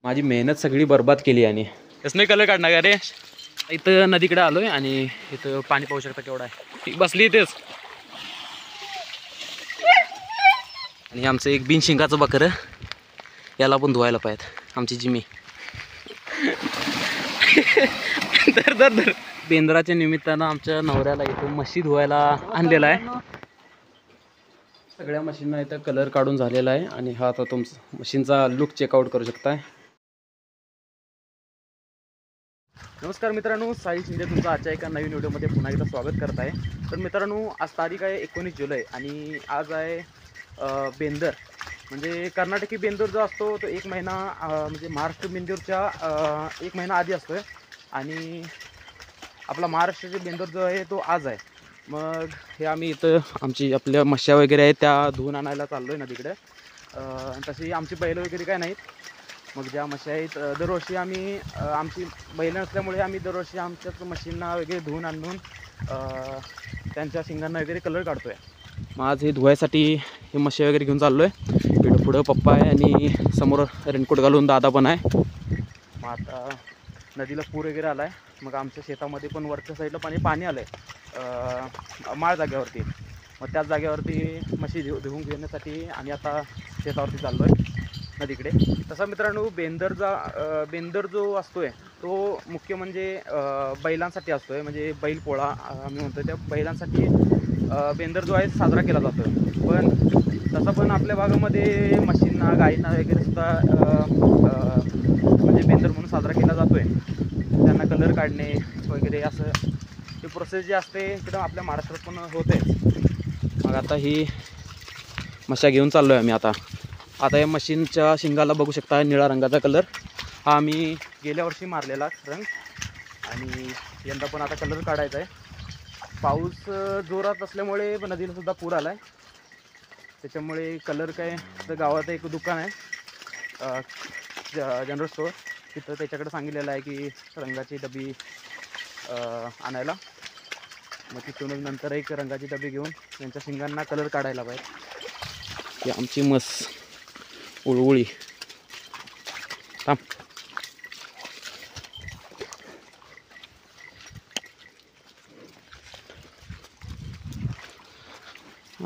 माझी मेहनत सगळी बर्बाद केली आणि कसं कलर काढणार का रे. इथं नदीकडे आलोय आणि इथं पाणी पाहू शकता केवढा आहे. बसली इथेच आणि आमचं एक बिनशिंगाचं बकरं, याला पण धुवायला पाहिजे आमची जिमी. धर धर धर. बेंद्राच्या निमित्तानं आमच्या नवऱ्याला इथं म्हशी धुवायला आणलेला आहे. सगळ्या मशीनना इथं कलर काढून झालेला आहे आणि हा आता तुमचा मशीनचा लुक चेकआउट करू शकताय. नमस्कार मित्रांनो, साई शिंदे तुमचं आजच्या एका नवीन व्हिडिओमध्ये पुन्हा एकदा स्वागत करत आहे. तर मित्रांनो, आज तारीख आहे 19 जुलै आणि आज आहे बेंदर. म्हणजे कर्नाटकी बेंदूर जो असतो तो एक महिना म्हणजे महाराष्ट्र बेंदूरच्या एक महिना आधी असतो आहे आणि आपला महाराष्ट्राचे बेंदूर जो आहे तो आज आहे. मग हे आम्ही इथं आपल्या मश्या वगैरे आहेत त्या धुवून आणायला चाललो आहे नदीकडे. तशी आमची बैल वगैरे काय नाहीत. मग ज्या म्हशी आहेत दरवर्षी आम्ही आमची बैल नसल्यामुळे आम्ही दरवर्षी आमच्याच म्हशींना वगैरे धुवून आणून त्यांच्या शिंगांना वगैरे कलर काढतो आहे. मग आज हे धुवायसाठी हे म्हशी वगैरे घेऊन चाललो आहे. इकडं पुढं पप्पा आहे आणि समोर रेनकोट घालून दादा पण आहे. मग आता नदीला पूर वगैरे आला आहे. मग आमच्या शेतामध्ये पण वरच्या साईडला पाणी आलं आहे माळ जागेवरती. मग त्याच जागेवरती म्हशी धुवून घेण्यासाठी आम्ही आता शेतावरती चाललो आहे नदीकडे. तसा मित्रांनो, बेंदर जो असतो आहे तो मुख्य म्हणजे बैलांसाठी असतो आहे. म्हणजे बैलपोळा आम्ही म्हणतो, त्या बैलांसाठी बेंदर जो आहे साजरा केला जातो आहे. पण तसा पण आपल्या भागामध्ये म्हशींना गायींना वगैरे सुद्धा म्हणजे बेंदर म्हणून साजरा केला जातो आहे. त्यांना कलर काढणे वगैरे असं ते प्रोसेस जे असते इकडं आपल्या महाराष्ट्रात पण होते. मग आता ही म्हशा घेऊन चाललो आहे आम्ही. आता या मशीनच्या शिंगाला बघू शकता निळा रंगाचा कलर. हा आम्ही गेल्या वर्षी मारलेला रंग आणि यंदा पण आता कलर काढायचा आहे. पाऊस जोरात असल्यामुळे नदीला सुद्धा पूर आला आहे. त्याच्यामुळे कलर काय तर गावात एक दुकान आहे जनरल स्टोअर, तिथं त्याच्याकडे सांगितलेलं आहे की रंगाची डबी आणायला. मग तिथून नंतर एक रंगाची डबी घेऊन त्यांच्या शिंगांना कलर काढायला पाहिजे. ही आमची म्हस उळवुळी. थांब.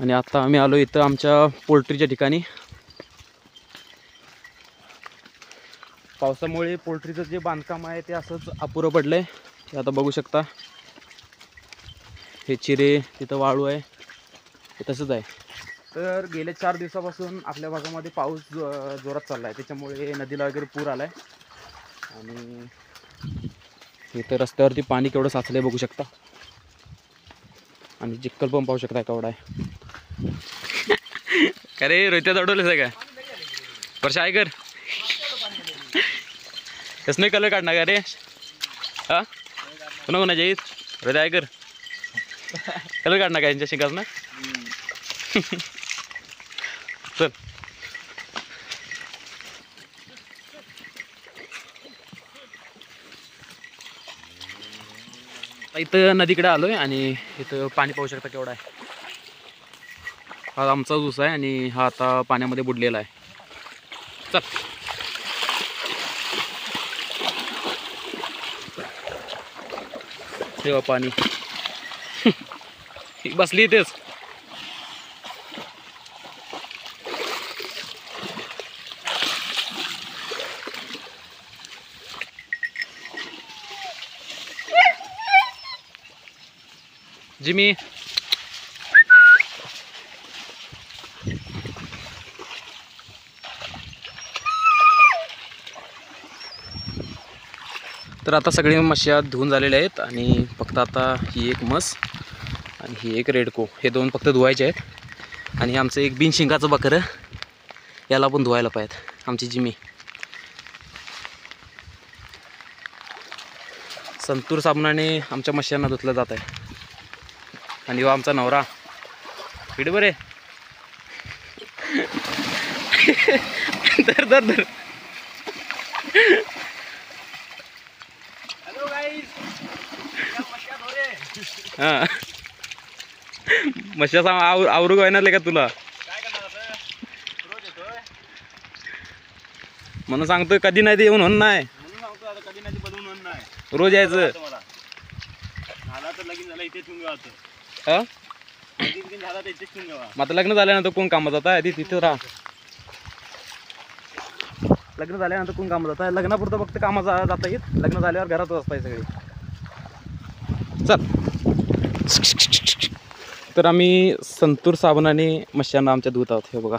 आणि आता आम्ही आलो इथं आमच्या पोल्ट्रीच्या ठिकाणी. पावसामुळे पोल्ट्रीचं जे बांधकाम आहे ते असंच अपुरं पडलं आहे. ते आता बघू शकता. हे चिरे, तिथं वाळू आहे, हे तसंच आहे. तर गेल्या 4 दिवसापासून आपल्या भागामध्ये पाऊस जोरात चालला आहे. त्याच्यामुळे नदीला वगैरे पूर आला आहे आणि इथं रस्त्यावरती पाणी केवढं साचलं आहे बघू शकता. आणि चिखल पण पाहू शकता केवढा आहे. का रे रोहित्यात अडवलेच आहे का वर्षा आहे कर कसं नाही कलर काढणार का रे. हा कोणा कोणाच्या येत रोहित्या आहे कर कलर काढणार का यांच्या शिंगात ना. चल इथं नदीकडे आलोय आणि इथं पाणी पाहू शकता केवढा आहे. हा आमचा ऊस आहे आणि हा आता पाण्यामध्ये बुडलेला आहे. चल तेव्हा पाणी बसली इथेच. जिमी तर आता सगळे म्हशी धुवून झालेले आहेत आणि फक्त आता ही एक म्हस आणि ही एक रेडको, हे दोन फक्त धुवायचे आहेत. आणि आमचं एक बिनशिंगाचं बकरं, याला पण धुवायला पाहिजे आमची जिमी. संतूर साबणाने आमच्या म्हशींना धुतलं जात आहे. आणि हो आमचा नवरा इकडे बरे धर धर धर. हॅलो गाईस, हां मशा आवरू येणार का तुला. म्हणून सांगतोय कधी नाही ते येऊन होणार नाही. म्हणून सांगतो आता कधी नाही ते बनवून होणार नाही. रोज यायचं. मला झाला तर लगीन झाला इथेच ठेवून घ्यावा. हा लगीन झाला तर इथेच ठेवून घ्यावा. मग आता लग्न झाल्यानंतर कोण कामात जात आहे तिथे राहा. लग्न झाल्यानंतर कोण कामात जात आहे. लग्नापुरतं फक्त कामात जाता येत. लग्न झाल्यावर घरातच असताय सगळे. चल तर आम्ही संतूर साबणाने मच्छ्यांना आमच्या धुत आहोत. हे बघा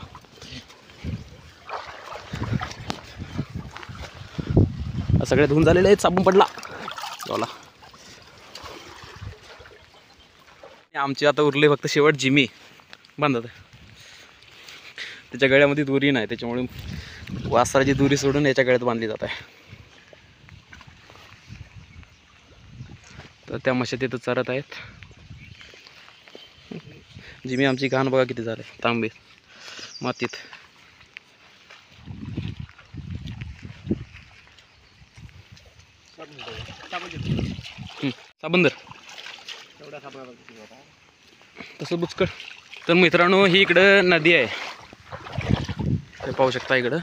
सगळे धुवून झालेले आहेत. साबण पडला बोला. आमची आता उरले फक्त शेवट जिमी बांधत. त्याच्या गळ्यामध्ये दोरी नाही त्याच्यामुळे वासराची दोरी सोडून याच्या गळ्यात बांधली जात आहे. तर त्या मशात तिथं चरत आहेत. जिमी आमची घाण बघा किती झाले तांबे मातीत. साबंदर तसं बुचकळ. तर मित्रांनो ही इकडं नदी आहे. हे पाहू शकता इकडं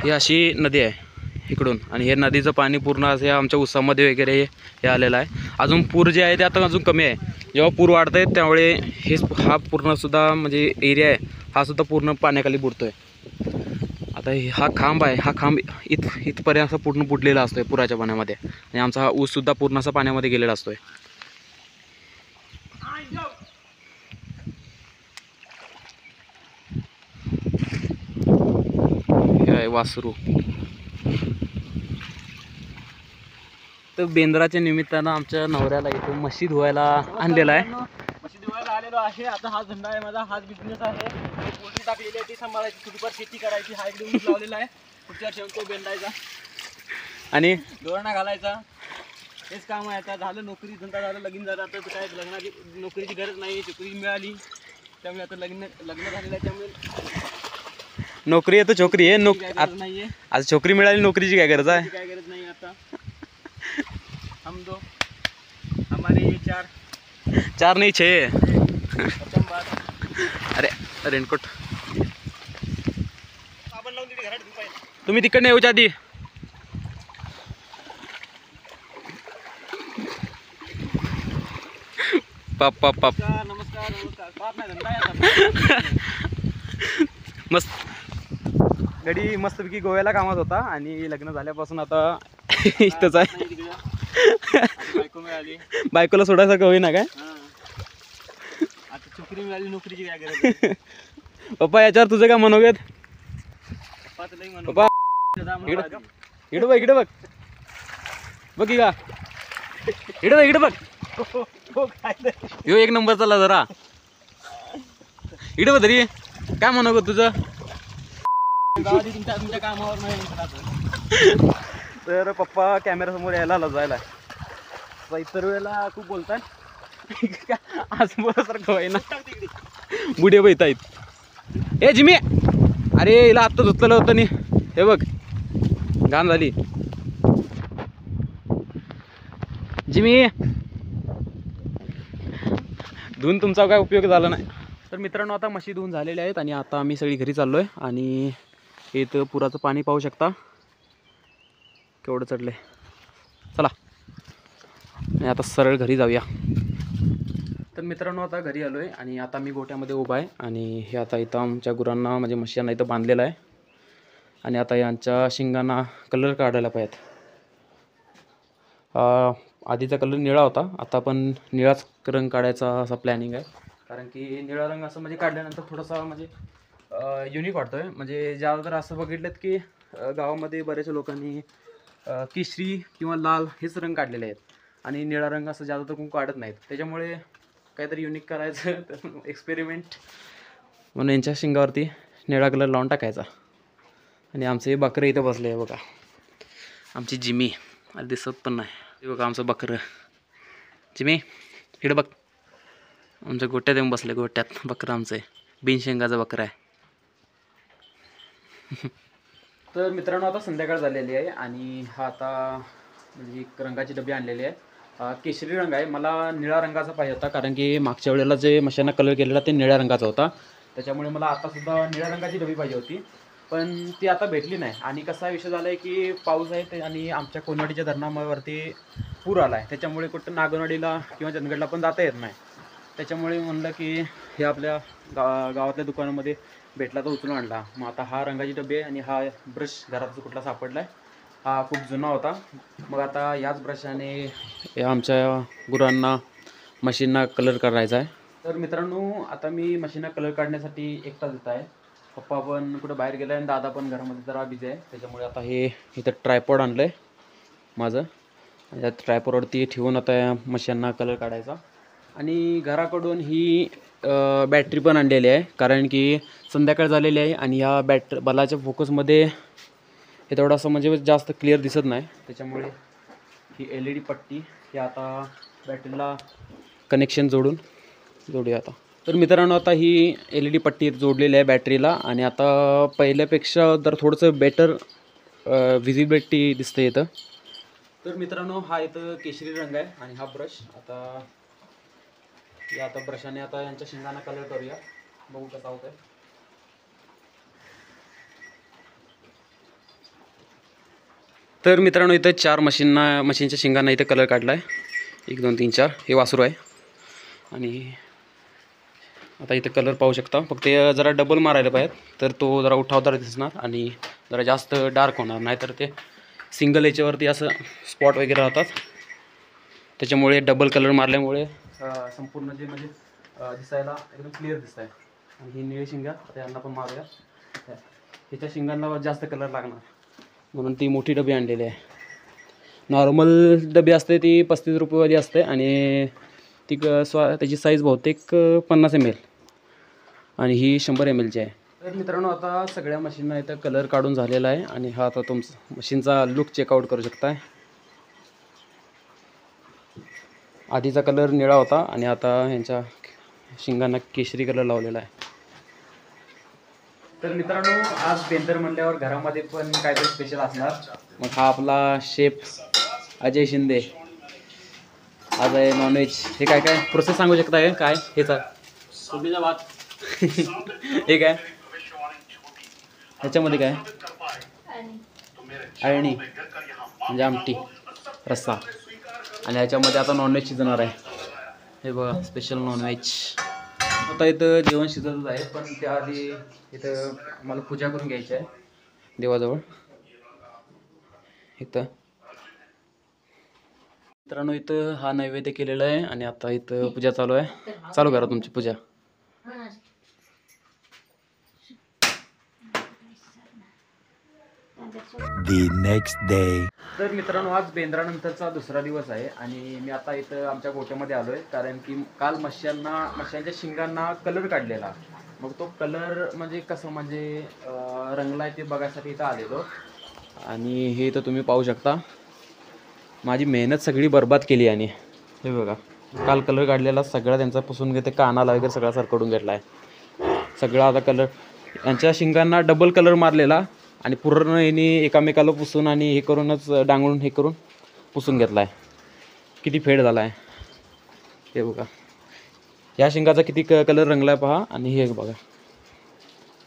ही अशी नदी आहे इकडून. आणि हे नदीचं पाणी पूर्ण असं आमच्या उसामध्ये वगैरे हे आलेलं आहे. अजून पूर जे आहे ते आता अजून कमी आहे. जेव्हा पूर वाढत आहे त्यामुळे हा पूर्णसुद्धा म्हणजे एरिया आहे हा सुद्धा पूर्ण पाण्याखाली बुडतो आहे. आता हा खांब आहे. हा खांब इथपर्यंत असा पूर्ण बुडलेला असतो आहे पुराच्या पाण्यामध्ये. आणि आमचा हा ऊससुद्धा पूर्ण असा पाण्यामध्ये गेलेला असतो आहे. हे आहे वासरू. तर बेंद्राच्या निमित्तानं आमच्या नवऱ्याला इथं म्हशी धुवायला आणलेला आहे. म्हशी धुवायला आलेलो आहे. आता हा धंदा आहे माझा. हाच बिझनेस आहे. पोल्ट्री टाकलेली आहे ती सांभाळायची. थोडीफार शेती करायची. हा एक ऊस लावलेला आहे. पुढच्या ठेवतो बेंडायचा आणि दोरणा घालायचा. हेच काम आहे. आता झालं नोकरी धंदा झालं लगीन झालं. आता काय लग्नाची नोकरीची गरज नाही. नोकरी मिळाली त्यामुळे आता लग्न झालेलं आहे. त्यामुळे नोकरी आहे तर छोकरी आहे. नाहीये आज छोकरी मिळाली नोकरीची काय गरज आहे. काय गरज नाही आता. हम दो हमारे ये चार नाही 6. खतम बात. अरे रेनकोट साबण लावून तिथे घरात धुपाय. तुम्ही तिकडनं येऊच्या आधी पाप पाप पाप. नमस्कार नमस्कार. पाप नाही धंदा आहे आता. मस्त गडी मस्तपैकी गोव्याला कामात होता आणि लग्न झाल्यापासून आता इथंच आहे. बायको मिळाली. बायकोला सोडायसारखं होईना काय. आता छोकरी मिळाली नोकरीची काय गरज आहे. पप्पा याच्यावर तुझं काय मनोगत. पप्पा इकडं बघ इकडं बघ बघ की का इकडं बघ ह्यो एक नंबर चालला जरा. इकडं बघ तरी काय मनोगत तुझं. तुमच्या कामावर नाही. तर पप्पा कॅमेऱ्यासमोर यायला जायला इतर वेळेला खूप बोलताय. आज बोलासारखं आहे ना. बुढे बैत आहेत. ए जिमी अरे हिला आत्ता धुतलेलं होतं नी. हे बघ घाण झाली. जिमी धुवून तुमचा काय उपयोग झाला नाही. तर मित्रांनो आता म्हशी धुवून झालेल्या आहेत आणि आता आम्ही सगळी घरी चाललो आहे. आणि इथं पुराचं पाणी पाहू शकता केवढं चढलं आहे. चला आणि आता सरळ घरी जाऊया. तर मित्रांनो आता घरी आलो आहे आणि आता मी गोठ्यामध्ये उभा आहे. आणि हे आता इथं आमच्या गुरांना म्हणजे म्हशींना इथं बांधलेलं आहे. आणि आता यांच्या शिंगांना कलर काढायला पाहिजेत. आधीचा कलर निळा होता. आता पण निळाच रंग काढायचा असा प्लॅनिंग आहे. कारण की निळा रंग असं म्हणजे काढल्यानंतर थोडासा म्हणजे युनिक वाटतो आहे. म्हणजे ज्यादा असं बघितलं की गावामध्ये बऱ्याच लोकांनी केशरी किंवा लाल हेच रंग काढलेले आहेत. आणि निळा रंग असं ज्यादा तर कोण काढत नाहीत. त्याच्यामुळे काहीतरी युनिक करायचं एक्सपेरिमेंट म्हणून यांच्या शिंगावरती निळा कलर लावून टाकायचा. आणि आमचं हे बकरं इथं बसलं आहे बघा. आमची जिमी मला दिसत पण नाही. हे बघा आमचं बकरं. जिमी इकडं बघ. आमच्या गोट्यात येऊन बसले. गोट्यात बकरं आमचं आहे. बिनशेंगाचं बकरं आहे. तर मित्रांनो आता संध्याकाळ झालेली आहे आणि हा आता म्हणजे एक रंगाची डबी आणलेली आहे. केशरी रंग आहे. मला निळा रंगाचा पाहिजे होता कारण की मागच्या वेळेला जे मशांना कलर केलेला ते निळ्या रंगाचा होता. त्याच्यामुळे मला आतासुद्धा निळ्या रंगाची डबी पाहिजे होती, पण ती आता भेटली नाही. आणि कसा विषय झाला आहे की पाऊस आहे आणि आमच्या कोनवाडीच्या धरणावरती पूर आला आहे, त्याच्यामुळे कुठं नागनवाडीला किंवा चंदगडला पण जाता येत नाही. त्याच्यामुळे म्हणलं की हे आपल्या गावातल्या दुकानामध्ये भेटला तर उचलून आणला. मग आता हा रंगाची डबी आहे आणि हा ब्रश घरात कुठला सापडला आहे, हा खूप जुना होता. मग आता याच ब्रशाने आमच्या गुरांना मशीनना कलर करायचा आहे. तर मित्रांनो, आता मी मशीनना कलर काढण्यासाठी एकटाच येत आहे. पप्पा पण कुठं बाहेर गेला आहे आणि दादा पण घरामध्ये जरा बिझी आहे. त्याच्यामुळे आता हे इथं ट्रायपॉड आणलं आहे माझं, या ट्रायपॉडवरती ठेवून आता या मशीनना कलर काढायचा. आणि घराकडून ही बॅटरी पण आणलेली आहे, कारण की संध्याकाळ झालेली आहे आणि ह्या बलाच्या फोकसमध्ये हे थोडंसं म्हणजे जास्त क्लिअर दिसत नाही. त्याच्यामुळे ही LED पट्टी ही आता बॅटरीला कनेक्शन जोडूया आता. तर मित्रांनो, आता ही LED पट्टी जोडलेली आहे बॅटरीला आणि आता पहिल्यापेक्षा जर थोडंसं बेटर व्हिजिबिलिटी दिसते इथं. तर मित्रांनो, हा इथं केशरी रंग आहे आणि हा ब्रश आता ब्रशाने आता यांच्या शिंगांना कलर करूया, बघू कसा होतंय. तर मित्रांनो, इथं 4 मशीनच्या शिंगांना इथं कलर काढला आहे. 1 2 3 4 हे वासरू आहे. आणि आता इथं कलर पाहू शकता. फक्त जरा डबल मारायला पाहिजे, तर तो जरा उठावदार दिसणार आणि जरा जास्त डार्क होणार. नाहीतर ते सिंगल याच्यावरती असं स्पॉट वगैरे राहतात. त्याच्यामुळे डबल कलर मारल्यामुळे संपूर्ण जे म्हणजे दिसायला एकदम क्लिअर दिसत आहे. आणि ही निळी शिंगा आता यांना पण मारूया. ह्याच्या शिंगांना जास्त कलर लागणार, म्हणून ती मोठी डबी आणलेली आहे. नॉर्मल डबी असते ती 35 रुपयेवाली असते आणि ती त्याची साईज बहुतेक 50 ml आणि ही 100 ml आहे. तर मित्रांनो, आता सगळ्या मशीनना इथं कलर काढून झालेला आहे आणि हा आता तुमचा मशीनचा लुक चेकआउट करू शकताय. आधीचा कलर निळा होता आणि आता ह्यांच्या शिंगांना केशरी कलर लावलेला आहे. तर मित्रांनो, आज बेंदर म्हणल्यावर घरामध्ये पण काहीतरी स्पेशल असणार. मग हा आपला शेफ अजय शिंदे आज आहे नॉनव्हेज. हे काय काय प्रोसेस सांगू शकता काय हेचा? कोबीचा भात. हे काय ह्याच्यामध्ये काय? अळणी म्हणजे आमटी रस्सा. आणि ह्याच्यामध्ये आता नॉनव्हेज शिजणार आहे. हे बघा, स्पेशल नॉनव्हेज. आता इथं जेवण शिजतच आहे, पण त्याआधी इथं मला पूजा करून घ्यायची आहे देवाजवळ. इथं मित्रांनो, इथं हा नैवेद्य केलेला आहे आणि आता इथं पूजा चालू आहे. चालू करा तुमची पूजा. The next day. तर मित्रांनो, आज बेंद्रानंतरचा दुसरा दिवस आहे आणि मी आता इथं आमच्या गोट्यामध्ये आलो आहे, कारण की काल मशांच्या शिंगांना कलर काढलेला. मग तो कलर म्हणजे कसं म्हणजे रंगला आहे ते बघायसाठी इथं आलेलो. आणि हे तर तुम्ही पाहू शकता, माझी मेहनत सगळी बर्बाद केली. आणि हे बघा, काल कलर काढलेला सगळा त्यांचा पुसून घेते, कानाला वगैरे सगळा सरकडून घेतला आहे सगळा. आता कलर यांच्या शिंगांना डबल कलर मारलेला आणि पूर्ण यांनी एकामेकाला पुसून आणि हे करूनच डांगळून हे करून पुसून घेतला आहे. किती फेड झाला आहे हे बघा. या शिंगाचा किती कलर रंगला आहे पहा. आणि हे बघा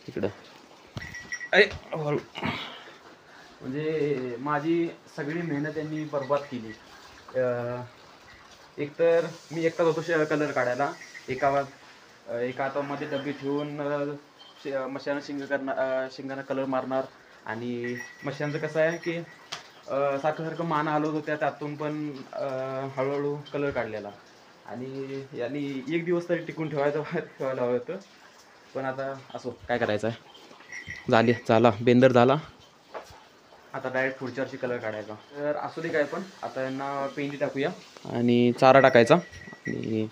इकडं. अरे म्हणजे माझी सगळी मेहनत यांनी बर्बाद केली. एकतर मी एकटाच होतो कलर काढायला. एका हातामध्ये डबी ठेवून मशांना शिंगांना कलर मारणार. आणि मशांचं कसं आहे की सारखं मान हलवत होत्या, त्यातून पण हळूहळू कलर काढलेला. आणि यांनी 1 दिवस तरी टिकून ठेवायला हवं होतं, पण आता असो, काय करायचं आहे. झाला बेंदर झाला. आता डायरेक्ट पुढच्या वर्षी कलर काढायचा. तर असू दे काय पण. आता यांना पेंडी टाकूया आणि चारा टाकायचा. आणि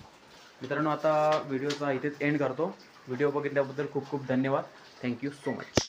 मित्रांनो, आता व्हिडिओचा इथेच एंड करतो. व्हिडिओ बघितल्याबद्दल खूप खूप धन्यवाद. Thank you so much.